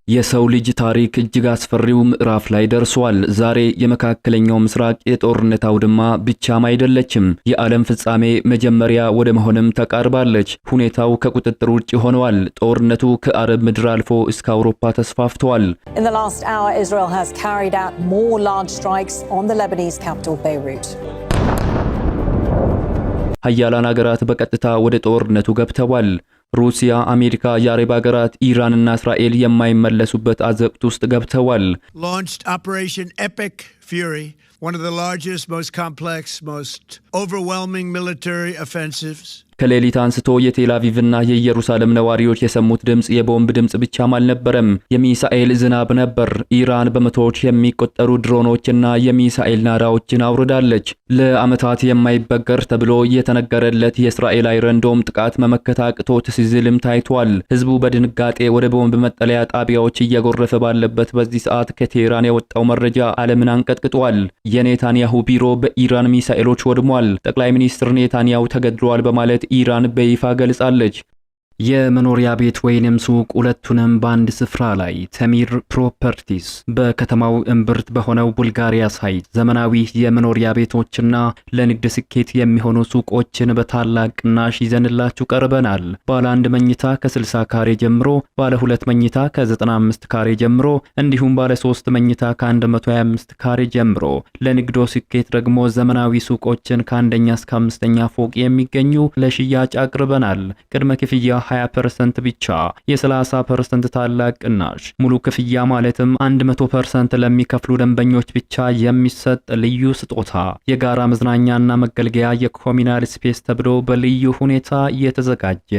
የሰው ልጅ ታሪክ እጅግ አስፈሪው ምዕራፍ ላይ ደርሷል። ዛሬ የመካከለኛው ምስራቅ የጦርነት አውድማ ብቻም አይደለችም፣ የዓለም ፍጻሜ መጀመሪያ ወደ መሆንም ተቃርባለች። ሁኔታው ከቁጥጥር ውጭ ሆኗል። ጦርነቱ ከአረብ ምድር አልፎ እስከ አውሮፓ ተስፋፍቷል። In the last hour, Israel has carried out more large strikes on the Lebanese capital Beirut. ሀያላን ሀገራት በቀጥታ ወደ ጦርነቱ ገብተዋል። ሩሲያ፣ አሜሪካ፣ የአረብ ሀገራት፣ ኢራንና እስራኤል የማይመለሱበት አዘቅት ውስጥ ገብተዋል። Launched Operation Epic Fury, one of the largest, most complex, most overwhelming military offensives. ከሌሊት አንስቶ የቴል አቪቭና የኢየሩሳሌም ነዋሪዎች የሰሙት ድምጽ የቦምብ ድምጽ ብቻም አልነበረም፣ የሚሳኤል ዝናብ ነበር። ኢራን በመቶዎች የሚቆጠሩ ድሮኖችና የሚሳኤል ናዳዎችን አውርዳለች። ለዓመታት የማይበገር ተብሎ የተነገረለት የእስራኤል አይረን ዶም ጥቃት መመከት አቅቶት ሲዝልም ታይቷል። ህዝቡ በድንጋጤ ወደ ቦምብ መጠለያ ጣቢያዎች እየጎረፈ ባለበት በዚህ ሰዓት ከቴህራን የወጣው መረጃ ዓለምን አንቀጥቅጧል። የኔታንያሁ ቢሮ በኢራን ሚሳኤሎች ወድሟል። ጠቅላይ ሚኒስትር ኔታንያሁ ተገድለዋል በማለት ኢራን በይፋ ገልጻለች። የመኖሪያ ቤት ወይንም ሱቅ ሁለቱንም በአንድ ስፍራ ላይ ተሚር ፕሮፐርቲስ በከተማው እምብርት በሆነው ቡልጋሪያ ሳይት ዘመናዊ የመኖሪያ ቤቶችና ለንግድ ስኬት የሚሆኑ ሱቆችን በታላቅ ቅናሽ ይዘንላችሁ ቀርበናል። ባለ 1 መኝታ ከ60 ካሬ ጀምሮ፣ ባለ 2 መኝታ ከ95 ካሬ ጀምሮ እንዲሁም ባለ 3 መኝታ ከ125 ካሬ ጀምሮ፣ ለንግዶ ስኬት ደግሞ ዘመናዊ ሱቆችን ከአንደኛ እስከ 5ኛ ፎቅ የሚገኙ ለሽያጭ አቅርበናል። ቅድመ ክፍያ 20% ብቻ፣ የ30% ታላቅ ቅናሽ፣ ሙሉ ክፍያ ማለትም 100% ለሚከፍሉ ደንበኞች ብቻ የሚሰጥ ልዩ ስጦታ፣ የጋራ መዝናኛና መገልገያ የኮሚናል ስፔስ ተብሎ በልዩ ሁኔታ የተዘጋጀ፣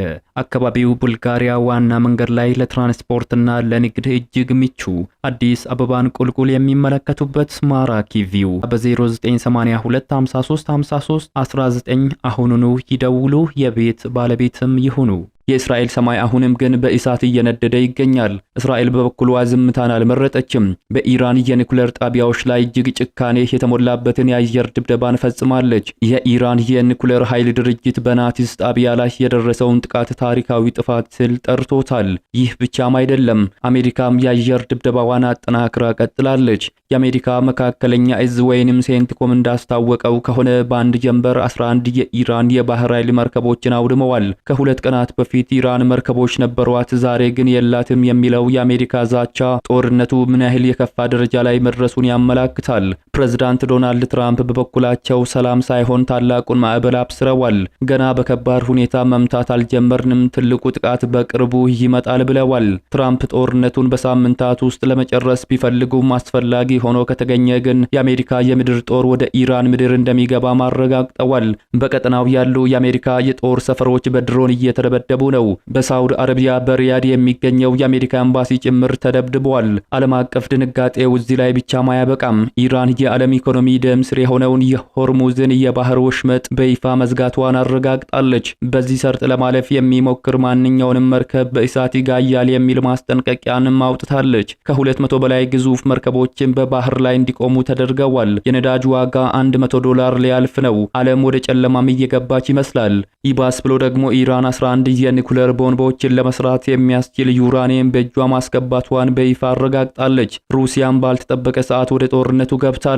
አካባቢው ቡልጋሪያ ዋና መንገድ ላይ ለትራንስፖርትና ለንግድ እጅግ ምቹ፣ አዲስ አበባን ቁልቁል የሚመለከቱበት ማራኪ ቪው። በ0982 53 53 19 አሁኑኑ ይደውሉ፣ የቤት ባለቤትም ይሁኑ። የእስራኤል ሰማይ አሁንም ግን በእሳት እየነደደ ይገኛል። እስራኤል በበኩሏ ዝምታን አልመረጠችም። በኢራን የኒኩሌር ጣቢያዎች ላይ እጅግ ጭካኔ የተሞላበትን የአየር ድብደባን ፈጽማለች። የኢራን የኒኩሌር ኃይል ድርጅት በናታንዝ ጣቢያ ላይ የደረሰውን ጥቃት ታሪካዊ ጥፋት ሲል ጠርቶታል። ይህ ብቻም አይደለም፣ አሜሪካም የአየር ድብደባዋን አጠናክራ ቀጥላለች። የአሜሪካ መካከለኛ እዝ ወይንም ሴንትኮም እንዳስታወቀው ከሆነ በአንድ ጀንበር 11 የኢራን የባህር ኃይል መርከቦችን አውድመዋል። ከሁለት ቀናት በፊት ኢራን መርከቦች ነበሯት፣ ዛሬ ግን የላትም የሚለው የአሜሪካ ዛቻ ጦርነቱ ምን ያህል የከፋ ደረጃ ላይ መድረሱን ያመለክታል። ፕሬዝዳንት ዶናልድ ትራምፕ በበኩላቸው ሰላም ሳይሆን ታላቁን ማዕበል አብስረዋል። ገና በከባድ ሁኔታ መምታት አልጀመርንም፣ ትልቁ ጥቃት በቅርቡ ይመጣል ብለዋል። ትራምፕ ጦርነቱን በሳምንታት ውስጥ ለመጨረስ ቢፈልጉም አስፈላጊ ሆኖ ከተገኘ ግን የአሜሪካ የምድር ጦር ወደ ኢራን ምድር እንደሚገባ ማረጋግጠዋል። በቀጠናው ያሉ የአሜሪካ የጦር ሰፈሮች በድሮን እየተደበደቡ ነው። በሳውዲ አረቢያ በሪያድ የሚገኘው የአሜሪካ ኤምባሲ ጭምር ተደብድቧል። ዓለም አቀፍ ድንጋጤው እዚህ ላይ ብቻ ማያበቃም። ኢራን የዓለም ኢኮኖሚ ደም ስር የሆነውን የሆርሙዝን የባህር ወሽመጥ በይፋ መዝጋቷን አረጋግጣለች። በዚህ ሰርጥ ለማለፍ የሚሞክር ማንኛውንም መርከብ በእሳት ይጋያል የሚል ማስጠንቀቂያንም አውጥታለች። ከ200 በላይ ግዙፍ መርከቦችን በባህር ላይ እንዲቆሙ ተደርገዋል። የነዳጅ ዋጋ $100 ሊያልፍ ነው። ዓለም ወደ ጨለማም እየገባች ይመስላል። ይባስ ብሎ ደግሞ ኢራን 11 የኒኩሌር ቦምቦችን ለመስራት የሚያስችል ዩራኒየም በእጇ ማስገባቷን በይፋ አረጋግጣለች። ሩሲያም ባልተጠበቀ ሰዓት ወደ ጦርነቱ ገብታለች።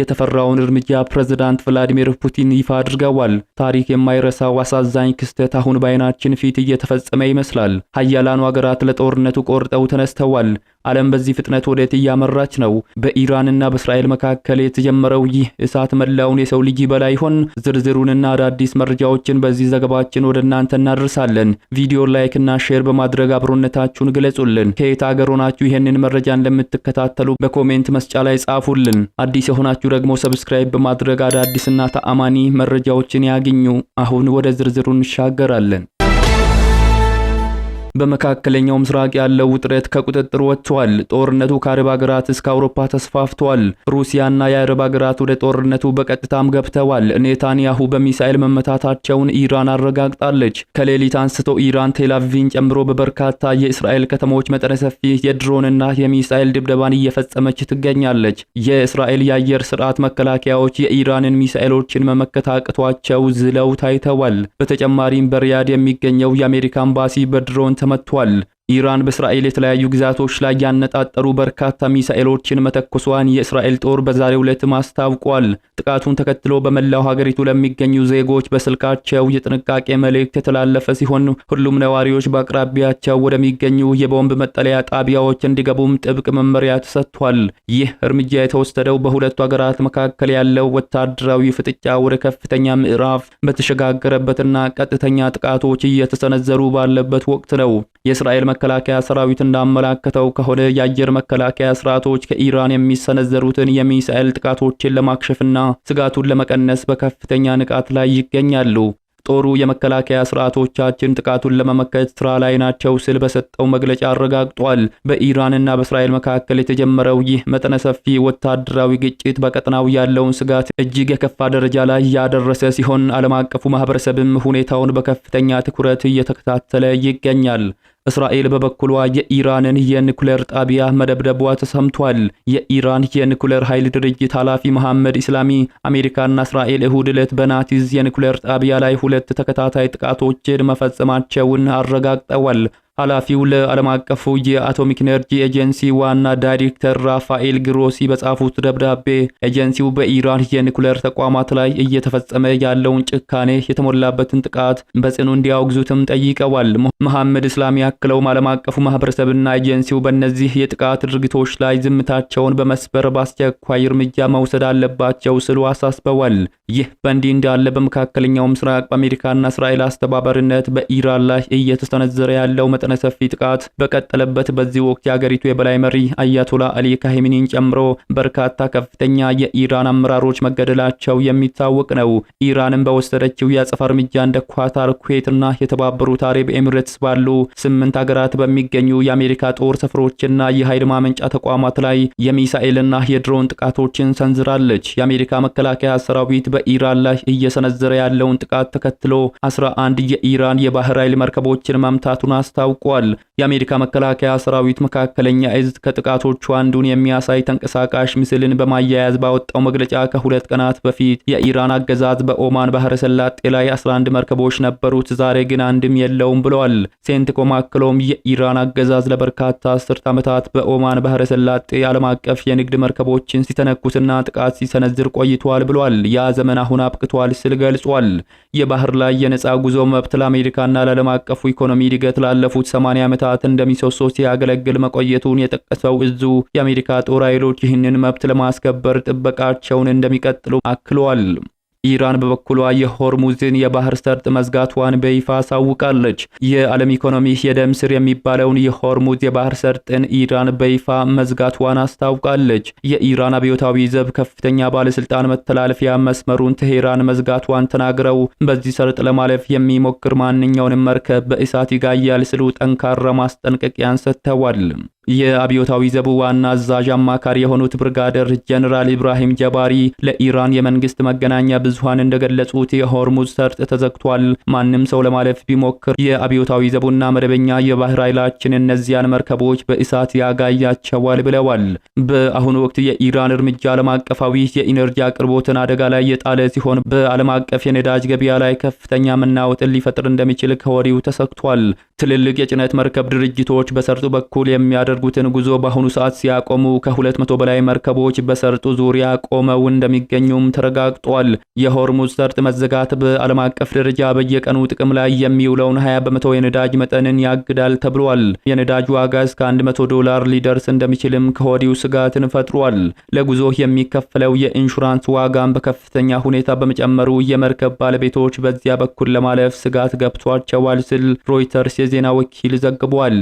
የተፈራውን እርምጃ ፕሬዝዳንት ቭላዲሚር ፑቲን ይፋ አድርገዋል። ታሪክ የማይረሳው አሳዛኝ ክስተት አሁን በዓይናችን ፊት እየተፈጸመ ይመስላል። ሀያላኑ ሀገራት ለጦርነቱ ቆርጠው ተነስተዋል። ዓለም በዚህ ፍጥነት ወዴት እያመራች ነው? በኢራንና በእስራኤል መካከል የተጀመረው ይህ እሳት መላውን የሰው ልጅ ይበላ ይሆን? ዝርዝሩንና አዳዲስ መረጃዎችን በዚህ ዘገባችን ወደ እናንተ እናደርሳለን። ቪዲዮ ላይክ እና ሼር በማድረግ አብሮነታችሁን ግለጹልን። ከየት ሀገር ሆናችሁ ይሄንን መረጃ እንደምትከታተሉ በኮሜንት መስጫ ላይ ጻፉልን። አዲስ የሆናችሁ ደግሞ ሰብስክራይብ በማድረግ አዳዲስና ተአማኒ መረጃዎችን ያግኙ። አሁን ወደ ዝርዝሩ እንሻገራለን። በመካከለኛው ምስራቅ ያለው ውጥረት ከቁጥጥር ወጥቷል። ጦርነቱ ከአረብ ሀገራት እስከ አውሮፓ ተስፋፍቷል። ሩሲያና የአረብ ሀገራት ወደ ጦርነቱ በቀጥታም ገብተዋል። ኔታንያሁ በሚሳኤል መመታታቸውን ኢራን አረጋግጣለች። ከሌሊት አንስቶ ኢራን ቴል አቪቭን ጨምሮ በበርካታ የእስራኤል ከተሞች መጠነ ሰፊ የድሮንና የሚሳኤል ድብደባን እየፈጸመች ትገኛለች። የእስራኤል የአየር ስርዓት መከላከያዎች የኢራንን ሚሳኤሎችን መመከት አቅቷቸው ዝለው ታይተዋል። በተጨማሪም በሪያድ የሚገኘው የአሜሪካ ኤምባሲ በድሮን ተመቷል። ኢራን በእስራኤል የተለያዩ ግዛቶች ላይ ያነጣጠሩ በርካታ ሚሳኤሎችን መተኮሷን የእስራኤል ጦር በዛሬው ዕለት ማስታውቋል። ጥቃቱን ተከትሎ በመላው ሀገሪቱ ለሚገኙ ዜጎች በስልካቸው የጥንቃቄ መልእክት የተላለፈ ሲሆን ሁሉም ነዋሪዎች በአቅራቢያቸው ወደሚገኙ የቦምብ መጠለያ ጣቢያዎች እንዲገቡም ጥብቅ መመሪያ ተሰጥቷል። ይህ እርምጃ የተወሰደው በሁለቱ ሀገራት መካከል ያለው ወታደራዊ ፍጥጫ ወደ ከፍተኛ ምዕራፍ በተሸጋገረበትና ቀጥተኛ ጥቃቶች እየተሰነዘሩ ባለበት ወቅት ነው። የእስራኤል መከላከያ ሰራዊት እንዳመላከተው ከሆነ የአየር መከላከያ ስርዓቶች ከኢራን የሚሰነዘሩትን የሚሳኤል ጥቃቶችን ለማክሸፍና ስጋቱን ለመቀነስ በከፍተኛ ንቃት ላይ ይገኛሉ። ጦሩ የመከላከያ ስርዓቶቻችን ጥቃቱን ለመመከት ስራ ላይ ናቸው ሲል በሰጠው መግለጫ አረጋግጧል። በኢራንና በእስራኤል መካከል የተጀመረው ይህ መጠነ ሰፊ ወታደራዊ ግጭት በቀጠናው ያለውን ስጋት እጅግ የከፋ ደረጃ ላይ ያደረሰ ሲሆን ዓለም አቀፉ ማህበረሰብም ሁኔታውን በከፍተኛ ትኩረት እየተከታተለ ይገኛል። እስራኤል በበኩሏ የኢራንን የኒኩሌር ጣቢያ መደብደቧ ተሰምቷል። የኢራን የኒኩሌር ኃይል ድርጅት ኃላፊ መሐመድ ኢስላሚ አሜሪካና እስራኤል እሁድ ዕለት በናቲዝ የኒኩሌር ጣቢያ ላይ 2 ተከታታይ ጥቃቶችን መፈጸማቸውን አረጋግጠዋል። ኃላፊው ለዓለም አቀፉ የአቶሚክ ኤነርጂ ኤጀንሲ ዋና ዳይሬክተር ራፋኤል ግሮሲ በጻፉት ደብዳቤ ኤጀንሲው በኢራን የኒኩሌር ተቋማት ላይ እየተፈጸመ ያለውን ጭካኔ የተሞላበትን ጥቃት በጽኑ እንዲያወግዙትም ጠይቀዋል። መሐመድ ኢስላሚ ያክለውም ዓለም አቀፉ ማህበረሰብና ኤጀንሲው በእነዚህ የጥቃት ድርጊቶች ላይ ዝምታቸውን በመስበር በአስቸኳይ እርምጃ መውሰድ አለባቸው ሲሉ አሳስበዋል። ይህ በእንዲህ እንዳለ በመካከለኛው ምስራቅ በአሜሪካና እስራኤል አስተባባሪነት በኢራን ላይ እየተሰነዘረ ያለው መጠነ ሰፊ ጥቃት በቀጠለበት በዚህ ወቅት የአገሪቱ የበላይ መሪ አያቶላ አሊ ካሜኒን ጨምሮ በርካታ ከፍተኛ የኢራን አመራሮች መገደላቸው የሚታወቅ ነው። ኢራንም በወሰደችው የአጸፋ እርምጃ እንደ ኳታር፣ ኩዌትና የተባበሩት አረብ ኤሚሬትስ ባሉ 8 ሀገራት በሚገኙ የአሜሪካ ጦር ሰፈሮችና የኃይል ማመንጫ ተቋማት ላይ የሚሳኤልና የድሮን ጥቃቶችን ሰንዝራለች። የአሜሪካ መከላከያ ሰራዊት በኢራን ላይ እየሰነዘረ ያለውን ጥቃት ተከትሎ 11 የኢራን የባህር ኃይል መርከቦችን መምታቱን አስታውቋል። የአሜሪካ መከላከያ ሰራዊት መካከለኛ እዝ ከጥቃቶቹ አንዱን የሚያሳይ ተንቀሳቃሽ ምስልን በማያያዝ ባወጣው መግለጫ ከ2 ቀናት በፊት የኢራን አገዛዝ በኦማን ባህረ ሰላጤ ላይ 11 መርከቦች ነበሩት፣ ዛሬ ግን አንድም የለውም ብለዋል። ሴንትኮም አክሎም የኢራን አገዛዝ ለበርካታ አስርት ዓመታት በኦማን ባህረ ሰላጤ ዓለም አቀፍ የንግድ መርከቦችን ሲተነኩስና ጥቃት ሲሰነዝር ቆይቷል ብለዋል። ያ ዘመን አሁን አብቅቷል ሲል ገልጿል። የባህር ላይ የነጻ ጉዞ መብት ለአሜሪካና ለዓለም አቀፉ ኢኮኖሚ እድገት ላለፉት 80 ዓመታት እንደሚሰሶ ሲያገለግል መቆየቱን የጠቀሰው እዙ የአሜሪካ ጦር ኃይሎች ይህንን መብት ለማስከበር ጥበቃቸውን እንደሚቀጥሉ አክሏል። ኢራን በበኩሏ የሆርሙዝን የባህር ሰርጥ መዝጋቷን በይፋ አሳውቃለች። የዓለም ኢኮኖሚ የደም ስር የሚባለውን የሆርሙዝ የባህር ሰርጥን ኢራን በይፋ መዝጋቷን አስታውቃለች። የኢራን አብዮታዊ ዘብ ከፍተኛ ባለስልጣን መተላለፊያ መስመሩን ቴሄራን መዝጋቷን ተናግረው በዚህ ሰርጥ ለማለፍ የሚሞክር ማንኛውንም መርከብ በእሳት ይጋያል ሲሉ ጠንካራ ማስጠንቀቂያን ሰጥተዋል። የአብዮታዊ ዘቡ ዋና አዛዥ አማካሪ የሆኑት ብርጋደር ጀነራል ኢብራሂም ጀባሪ ለኢራን የመንግስት መገናኛ ብዙሃን እንደገለጹት የሆርሙዝ ሰርጥ ተዘግቷል። ማንም ሰው ለማለፍ ቢሞክር የአብዮታዊ ዘቡና መደበኛ የባህር ኃይላችን እነዚያን መርከቦች በእሳት ያጋያቸዋል ብለዋል። በአሁኑ ወቅት የኢራን እርምጃ ዓለም አቀፋዊ የኢነርጂ አቅርቦትን አደጋ ላይ የጣለ ሲሆን በዓለም አቀፍ የነዳጅ ገበያ ላይ ከፍተኛ መናወጥን ሊፈጥር እንደሚችል ከወዲሁ ተሰግቷል። ትልልቅ የጭነት መርከብ ድርጅቶች በሰርጡ በኩል የሚያደርጉትን ጉዞ በአሁኑ ሰዓት ሲያቆሙ ከ200 በላይ መርከቦች በሰርጡ ዙሪያ ቆመው እንደሚገኙም ተረጋግጧል። የሆርሙዝ ሰርጥ መዘጋት በዓለም አቀፍ ደረጃ በየቀኑ ጥቅም ላይ የሚውለውን 20% የነዳጅ መጠንን ያግዳል ተብሏል። የነዳጅ ዋጋ እስከ $100 ሊደርስ እንደሚችልም ከወዲሁ ስጋትን ፈጥሯል። ለጉዞ የሚከፈለው የኢንሹራንስ ዋጋም በከፍተኛ ሁኔታ በመጨመሩ የመርከብ ባለቤቶች በዚያ በኩል ለማለፍ ስጋት ገብቷቸዋል ሲል ሮይተርስ የዜና ወኪል ዘግቧል።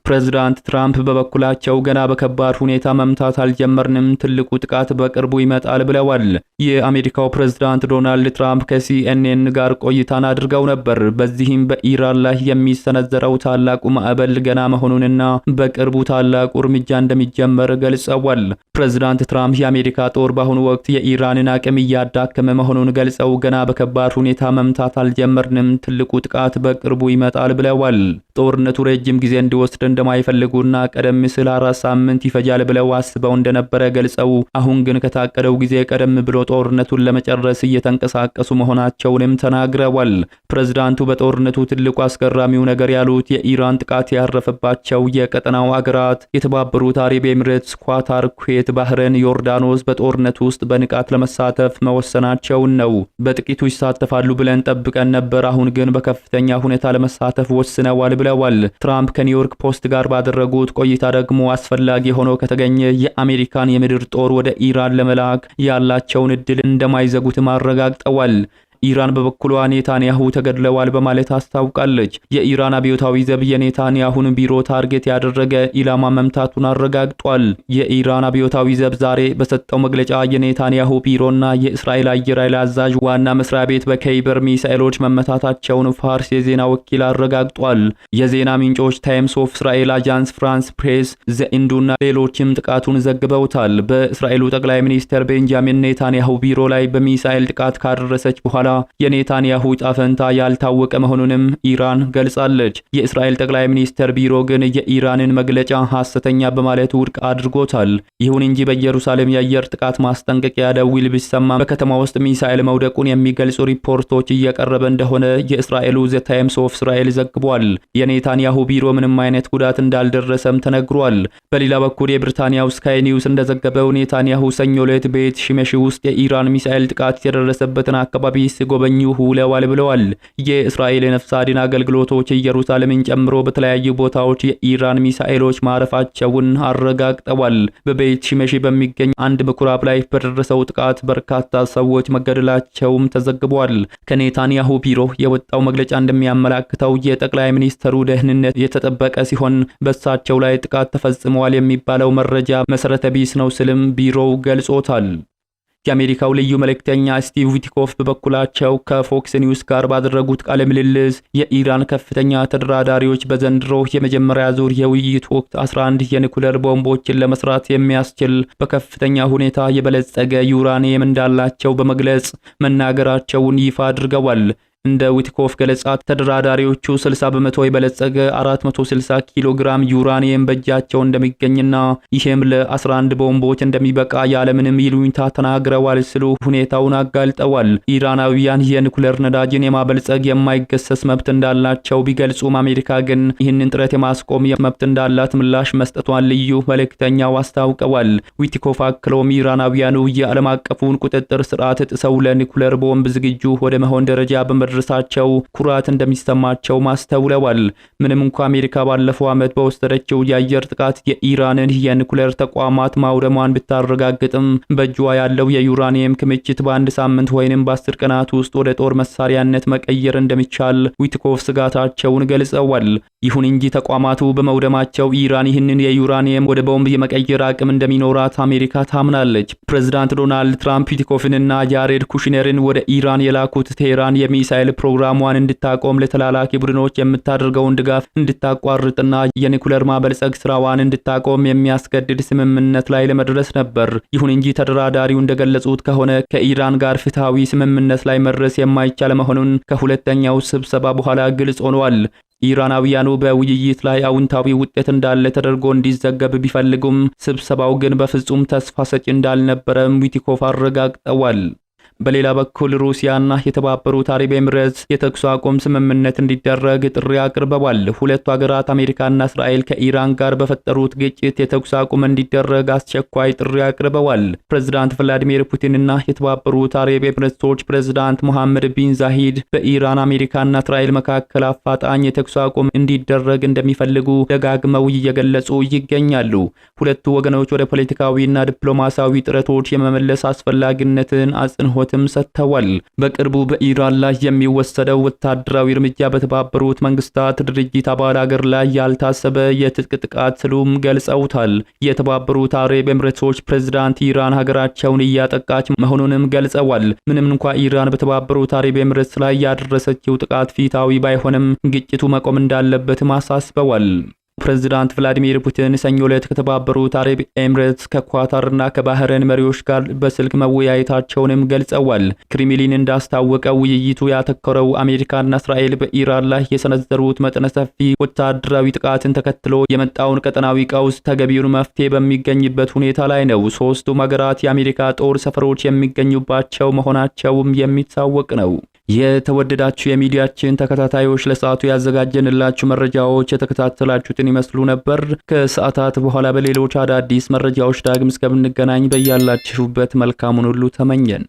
ፕሬዝዳንት ትራምፕ በበኩላቸው ገና በከባድ ሁኔታ መምታት አልጀመርንም፣ ትልቁ ጥቃት በቅርቡ ይመጣል ብለዋል። የአሜሪካው ፕሬዝዳንት ዶናልድ ትራምፕ ከሲኤንኤን ጋር ቆይታን አድርገው ነበር። በዚህም በኢራን ላይ የሚሰነዘረው ታላቁ ማዕበል ገና መሆኑንና በቅርቡ ታላቁ እርምጃ እንደሚጀመር ገልጸዋል። ፕሬዝዳንት ትራምፕ የአሜሪካ ጦር በአሁኑ ወቅት የኢራንን አቅም እያዳከመ መሆኑን ገልጸው ገና በከባድ ሁኔታ መምታት አልጀመርንም፣ ትልቁ ጥቃት በቅርቡ ይመጣል ብለዋል። ጦርነቱ ረጅም ጊዜ እንዲወስድ እንደማይፈልጉና ቀደም ሲል 4 ሳምንት ይፈጃል ብለው አስበው እንደነበረ ገልጸው አሁን ግን ከታቀደው ጊዜ ቀደም ብሎ ጦርነቱን ለመጨረስ እየተንቀሳቀሱ መሆናቸውንም ተናግረዋል። ፕሬዝዳንቱ በጦርነቱ ትልቁ አስገራሚው ነገር ያሉት የኢራን ጥቃት ያረፈባቸው የቀጠናው አገራት የተባበሩት አረብ ኤሚሬትስ፣ ኳታር፣ ኩዌት፣ ባህሬን፣ ዮርዳኖስ በጦርነቱ ውስጥ በንቃት ለመሳተፍ መወሰናቸውን ነው። በጥቂቱ ይሳተፋሉ ብለን ጠብቀን ነበር፣ አሁን ግን በከፍተኛ ሁኔታ ለመሳተፍ ወስነዋል ብለዋል። ትራምፕ ከኒውዮርክ ፖስት ጋር ባደረጉት ቆይታ ደግሞ አስፈላጊ ሆኖ ከተገኘ የአሜሪካን የምድር ጦር ወደ ኢራን ለመላክ ያላቸውን እድል እንደማይዘጉትም አረጋግጠዋል። ኢራን በበኩሏ ኔታንያሁ ተገድለዋል በማለት አስታውቃለች። የኢራን አብዮታዊ ዘብ የኔታንያሁን ቢሮ ታርጌት ያደረገ ኢላማ መምታቱን አረጋግጧል። የኢራን አብዮታዊ ዘብ ዛሬ በሰጠው መግለጫ የኔታንያሁ ቢሮና የእስራኤል አየር ኃይል አዛዥ ዋና መስሪያ ቤት በከይበር ሚሳኤሎች መመታታቸውን ፋርስ የዜና ወኪል አረጋግጧል። የዜና ምንጮች ታይምስ ኦፍ እስራኤል፣ አጃንስ ፍራንስ ፕሬስ፣ ዘኢንዱና ሌሎችም ጥቃቱን ዘግበውታል። በእስራኤሉ ጠቅላይ ሚኒስትር ቤንጃሚን ኔታንያሁ ቢሮ ላይ በሚሳኤል ጥቃት ካደረሰች በኋላ የኔታንያሁ ጣፈንታ ያልታወቀ መሆኑንም ኢራን ገልጻለች። የእስራኤል ጠቅላይ ሚኒስትር ቢሮ ግን የኢራንን መግለጫ ሐሰተኛ በማለት ውድቅ አድርጎታል። ይሁን እንጂ በኢየሩሳሌም የአየር ጥቃት ማስጠንቀቂያ ደውል ቢሰማም በከተማ ውስጥ ሚሳኤል መውደቁን የሚገልጹ ሪፖርቶች እየቀረበ እንደሆነ የእስራኤሉ ዘ ታይምስ ኦፍ እስራኤል ዘግቧል። የኔታንያሁ ቢሮ ምንም አይነት ጉዳት እንዳልደረሰም ተነግሯል። በሌላ በኩል የብሪታንያው ስካይ ኒውስ እንደዘገበው ኔታንያሁ ሰኞ ዕለት ቤት ሽመሺ ውስጥ የኢራን ሚሳኤል ጥቃት የደረሰበትን አካባቢ ሲጎበኙ ውለዋል ብለዋል። የእስራኤል የነፍስ አድን አገልግሎቶች ኢየሩሳሌምን ጨምሮ በተለያዩ ቦታዎች የኢራን ሚሳኤሎች ማረፋቸውን አረጋግጠዋል። በቤት ሽመሺ በሚገኝ አንድ ምኩራብ ላይ በደረሰው ጥቃት በርካታ ሰዎች መገደላቸውም ተዘግቧል። ከኔታንያሁ ቢሮ የወጣው መግለጫ እንደሚያመላክተው የጠቅላይ ሚኒስትሩ ደህንነት የተጠበቀ ሲሆን በእሳቸው ላይ ጥቃት ተፈጽሟል የሚባለው መረጃ መሰረተ ቢስ ነው ሲልም ቢሮው ገልጾታል። የአሜሪካው ልዩ መልእክተኛ ስቲቭ ዊትኮፍ በበኩላቸው ከፎክስ ኒውስ ጋር ባደረጉት ቃለ ምልልስ የኢራን ከፍተኛ ተደራዳሪዎች በዘንድሮ የመጀመሪያ ዙር የውይይት ወቅት 11 የኒኩሌር ቦምቦችን ለመስራት የሚያስችል በከፍተኛ ሁኔታ የበለጸገ ዩራኒየም እንዳላቸው በመግለጽ መናገራቸውን ይፋ አድርገዋል። እንደ ዊትኮፍ ገለጻ ተደራዳሪዎቹ 60 በመቶ የበለጸገ 460 ኪሎ ግራም ዩራኒየም በእጃቸው እንደሚገኝና ይህም ለ11 ቦምቦች እንደሚበቃ ያለምንም ይሉኝታ ተናግረዋል ሲሉ ሁኔታውን አጋልጠዋል። ኢራናውያን የኒኩሌር ነዳጅን የማበልጸግ የማይገሰስ መብት እንዳላቸው ቢገልጹም አሜሪካ ግን ይህንን ጥረት የማስቆም መብት እንዳላት ምላሽ መስጠቷን ልዩ መልእክተኛው አስታውቀዋል። ዊትኮፍ አክሎም ኢራናውያኑ የዓለም አቀፉን ቁጥጥር ስርዓት ጥሰው ለኒኩሌር ቦምብ ዝግጁ ወደ መሆን ደረጃ በመድረሳቸው ኩራት እንደሚሰማቸው ማስተውለዋል። ምንም እንኳ አሜሪካ ባለፈው ዓመት በወሰደችው የአየር ጥቃት የኢራንን የኒኩሌር ተቋማት ማውደሟን ብታረጋግጥም በእጇ ያለው የዩራኒየም ክምችት በአንድ ሳምንት ወይንም በ10 ቀናት ውስጥ ወደ ጦር መሳሪያነት መቀየር እንደሚቻል ዊትኮፍ ስጋታቸውን ገልጸዋል። ይሁን እንጂ ተቋማቱ በመውደማቸው ኢራን ይህንን የዩራኒየም ወደ ቦምብ የመቀየር አቅም እንደሚኖራት አሜሪካ ታምናለች። ፕሬዝዳንት ዶናልድ ትራምፕ ዊትኮፍንና ያሬድ ኩሽነርን ወደ ኢራን የላኩት ቴህራን የሚሳኤል ፕሮግራሟን እንድታቆም ለተላላኪ ቡድኖች የምታደርገውን ድጋፍ እንድታቋርጥና የኒኩሌር ማበልጸግ ስራዋን እንድታቆም የሚያስገድድ ስምምነት ላይ ለመድረስ ነበር። ይሁን እንጂ ተደራዳሪው እንደገለጹት ከሆነ ከኢራን ጋር ፍትሃዊ ስምምነት ላይ መድረስ የማይቻል መሆኑን ከሁለተኛው ስብሰባ በኋላ ግልጽ ሆኗል። ኢራናውያኑ በውይይት ላይ አውንታዊ ውጤት እንዳለ ተደርጎ እንዲዘገብ ቢፈልጉም ስብሰባው ግን በፍጹም ተስፋ ሰጪ እንዳልነበረም ዊትኮፍ አረጋግጠዋል። በሌላ በኩል ሩሲያና የተባበሩት አረብ ኤሚሬትስ የተኩስ አቁም ስምምነት እንዲደረግ ጥሪ አቅርበዋል። ሁለቱ ሀገራት አሜሪካና እስራኤል ከኢራን ጋር በፈጠሩት ግጭት የተኩስ አቁም እንዲደረግ አስቸኳይ ጥሪ አቅርበዋል። ፕሬዝዳንት ቭላዲሚር ፑቲንና የተባበሩት አረብ ኤሚሬትሶች ፕሬዝዳንት ሙሐመድ ቢን ዛሂድ በኢራን አሜሪካና እስራኤል መካከል አፋጣኝ የተኩስ አቁም እንዲደረግ እንደሚፈልጉ ደጋግመው እየገለጹ ይገኛሉ። ሁለቱ ወገኖች ወደ ፖለቲካዊና ዲፕሎማሲያዊ ጥረቶች የመመለስ አስፈላጊነትን አጽንዖት ሰጥተዋል። በቅርቡ በኢራን ላይ የሚወሰደው ወታደራዊ እርምጃ በተባበሩት መንግስታት ድርጅት አባል ሀገር ላይ ያልታሰበ የትጥቅ ጥቃት ሲሉም ገልጸውታል። የተባበሩት አረብ ኤሚሬትሶች ፕሬዝዳንት ኢራን ሀገራቸውን እያጠቃች መሆኑንም ገልጸዋል። ምንም እንኳ ኢራን በተባበሩት አረብ ኤሚሬትስ ላይ ያደረሰችው ጥቃት ፊታዊ ባይሆንም ግጭቱ መቆም እንዳለበትም አሳስበዋል። ፕሬዝዳንት ቭላዲሚር ፑቲን ሰኞ ዕለት ከተባበሩት አረብ ኤምሬትስ ከኳታርና ከባህሬን መሪዎች ጋር በስልክ መወያየታቸውንም ገልጸዋል። ክሬምሊን እንዳስታወቀው ውይይቱ ያተኮረው አሜሪካና እስራኤል በኢራን ላይ የሰነዘሩት መጠነ ሰፊ ወታደራዊ ጥቃትን ተከትሎ የመጣውን ቀጠናዊ ቀውስ ተገቢውን መፍትሄ በሚገኝበት ሁኔታ ላይ ነው። ሶስቱም ሀገራት የአሜሪካ ጦር ሰፈሮች የሚገኙባቸው መሆናቸውም የሚታወቅ ነው። የተወደዳችሁ የሚዲያችን ተከታታዮች ለሰዓቱ ያዘጋጀንላችሁ መረጃዎች የተከታተላችሁትን ይመስሉ ነበር። ከሰዓታት በኋላ በሌሎች አዳዲስ መረጃዎች ዳግም እስከምንገናኝ በያላችሁበት መልካሙን ሁሉ ተመኘን።